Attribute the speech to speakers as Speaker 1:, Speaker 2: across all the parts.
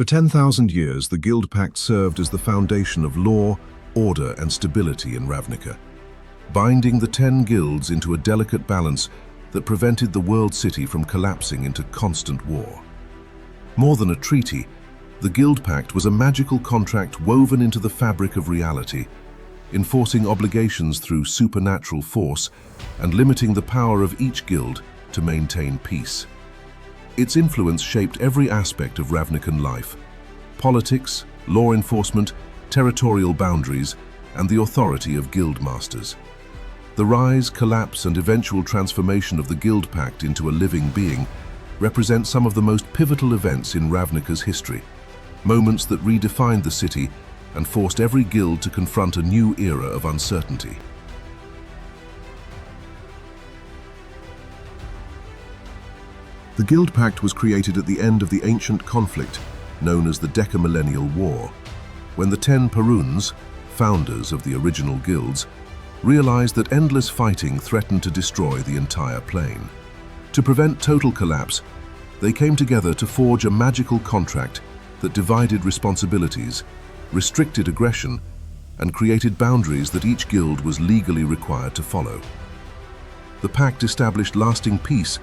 Speaker 1: For 10,000 years, the Guildpact served as the foundation of law, order, and stability in Ravnica, binding the 10 guilds into a delicate balance that prevented the world city from collapsing into constant war. More than a treaty, the Guildpact was a magical contract woven into the fabric of reality, enforcing obligations through supernatural force and limiting the power of each guild to maintain peace. Its influence shaped every aspect of Ravnican life: politics, law enforcement, territorial boundaries, and the authority of guild masters. The rise, collapse, and eventual transformation of the Guildpact into a living being represent some of the most pivotal events in Ravnica's history, moments that redefined the city and forced every guild to confront a new era of uncertainty. The Guildpact was created at the end of the ancient conflict known as the Decamillennial War, when the 10 Peruns, founders of the original guilds, realized that endless fighting threatened to destroy the entire plane. To prevent total collapse, they came together to forge a magical contract that divided responsibilities, restricted aggression, and created boundaries that each guild was legally required to follow. The pact established lasting peace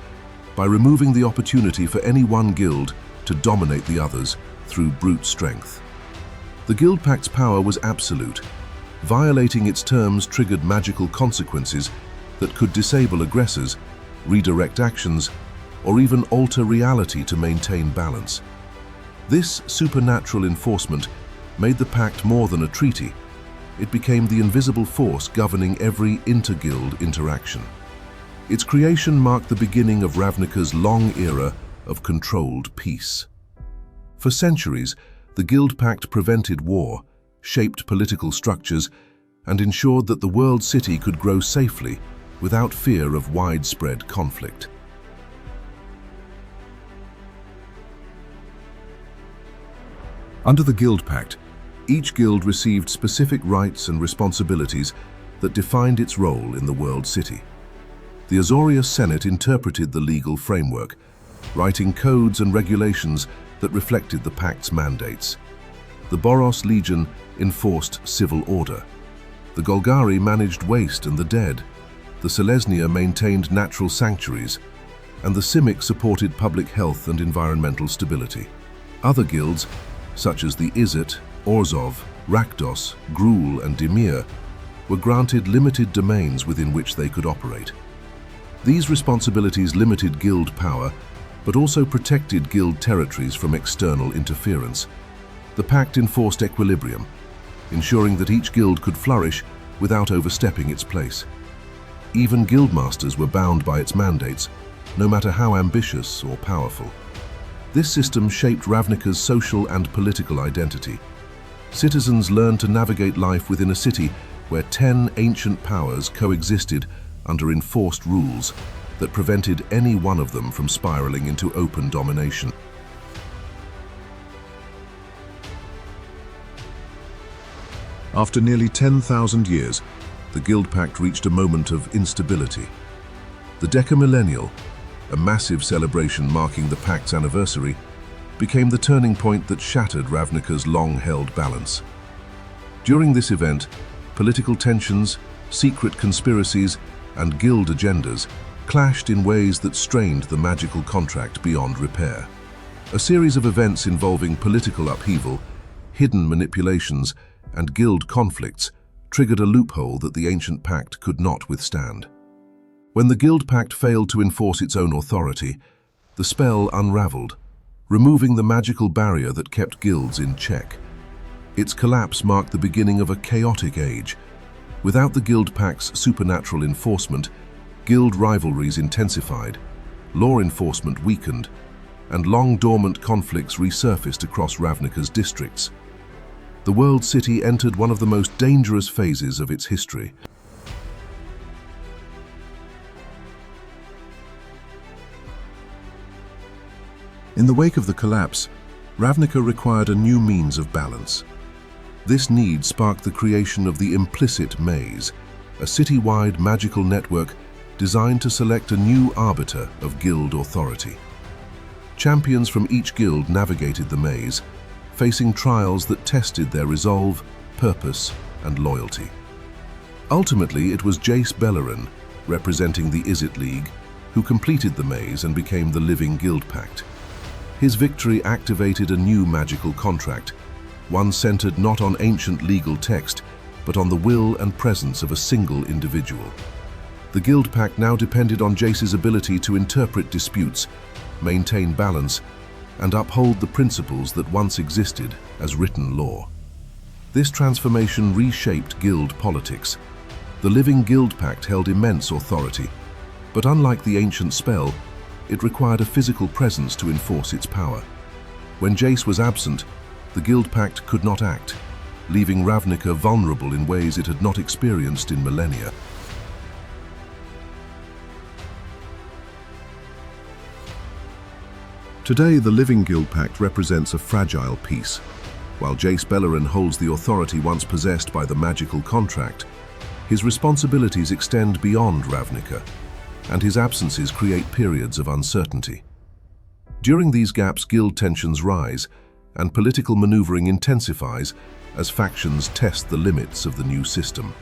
Speaker 1: by removing the opportunity for any one guild to dominate the others through brute strength. The Guildpact's power was absolute. Violating its terms triggered magical consequences that could disable aggressors, redirect actions, or even alter reality to maintain balance. This supernatural enforcement made the pact more than a treaty. It became the invisible force governing every inter-guild interaction. Its creation marked the beginning of Ravnica's long era of controlled peace. For centuries, the Guildpact prevented war, shaped political structures, and ensured that the world city could grow safely without fear of widespread conflict. Under the Guildpact, each guild received specific rights and responsibilities that defined its role in the world city. The Azorius Senate interpreted the legal framework, writing codes and regulations that reflected the Pact's mandates. The Boros Legion enforced civil order. The Golgari managed waste and the dead. The Selesnya maintained natural sanctuaries, and the Simic supported public health and environmental stability. Other guilds, such as the Izzet, Orzhov, Rakdos, Gruul, and Dimir, were granted limited domains within which they could operate. These responsibilities limited guild power, but also protected guild territories from external interference. The pact enforced equilibrium, ensuring that each guild could flourish without overstepping its place. Even guildmasters were bound by its mandates, no matter how ambitious or powerful. This system shaped Ravnica's social and political identity. Citizens learned to navigate life within a city where 10 ancient powers coexisted under enforced rules that prevented any one of them from spiraling into open domination. After nearly 10,000 years, the Guildpact reached a moment of instability. The Decamillennial, a massive celebration marking the Pact's anniversary, became the turning point that shattered Ravnica's long-held balance. During this event, political tensions, secret conspiracies, and guild agendas clashed in ways that strained the magical contract beyond repair. A series of events involving political upheaval, hidden manipulations, and guild conflicts triggered a loophole that the ancient pact could not withstand. When the Guildpact failed to enforce its own authority, the spell unraveled, removing the magical barrier that kept guilds in check. Its collapse marked the beginning of a chaotic age. Without the Guildpact's supernatural enforcement, guild rivalries intensified, law enforcement weakened, and long-dormant conflicts resurfaced across Ravnica's districts. The world city entered one of the most dangerous phases of its history. In the wake of the collapse, Ravnica required a new means of balance. This need sparked the creation of the Implicit Maze, a city-wide magical network designed to select a new arbiter of guild authority. Champions from each guild navigated the maze, facing trials that tested their resolve, purpose, and loyalty. Ultimately, it was Jace Beleren, representing the Izzet League, who completed the maze and became the Living Guildpact. His victory activated a new magical contract, one centered not on ancient legal text, but on the will and presence of a single individual. The Guildpact now depended on Jace's ability to interpret disputes, maintain balance, and uphold the principles that once existed as written law. This transformation reshaped guild politics. The Living Guildpact held immense authority, but unlike the ancient spell, it required a physical presence to enforce its power. When Jace was absent, the Guildpact could not act, leaving Ravnica vulnerable in ways it had not experienced in millennia. Today, the Living Guildpact represents a fragile piece. While Jace Beleren holds the authority once possessed by the magical contract, his responsibilities extend beyond Ravnica, and his absences create periods of uncertainty. During these gaps, guild tensions rise, and political maneuvering intensifies as factions test the limits of the new system.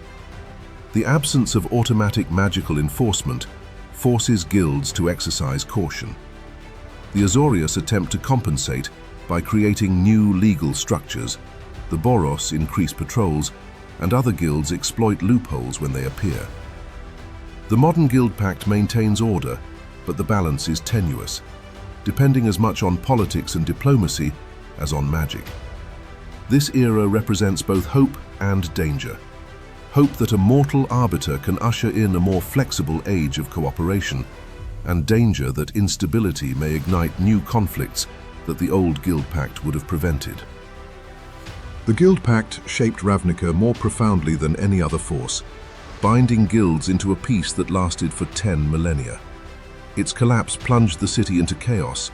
Speaker 1: The absence of automatic magical enforcement forces guilds to exercise caution. The Azorius attempt to compensate by creating new legal structures. The Boros increase patrols, and other guilds exploit loopholes when they appear. The modern Guildpact maintains order, but the balance is tenuous, depending as much on politics and diplomacy as on magic. This era represents both hope and danger. Hope that a mortal arbiter can usher in a more flexible age of cooperation, and danger that instability may ignite new conflicts that the old Guildpact would have prevented. The Guildpact shaped Ravnica more profoundly than any other force, binding guilds into a peace that lasted for 10 millennia. Its collapse plunged the city into chaos,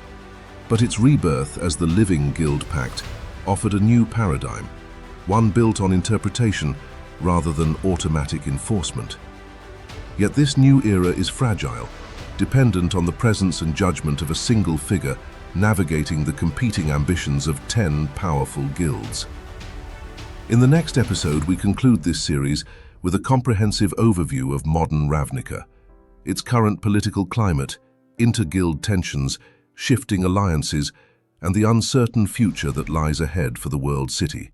Speaker 1: but its rebirth as the Living Guildpact offered a new paradigm, one built on interpretation rather than automatic enforcement. Yet this new era is fragile, dependent on the presence and judgment of a single figure navigating the competing ambitions of 10 powerful guilds. In the next episode, we conclude this series with a comprehensive overview of modern Ravnica, its current political climate, inter-guild tensions, shifting alliances, and the uncertain future that lies ahead for the world city.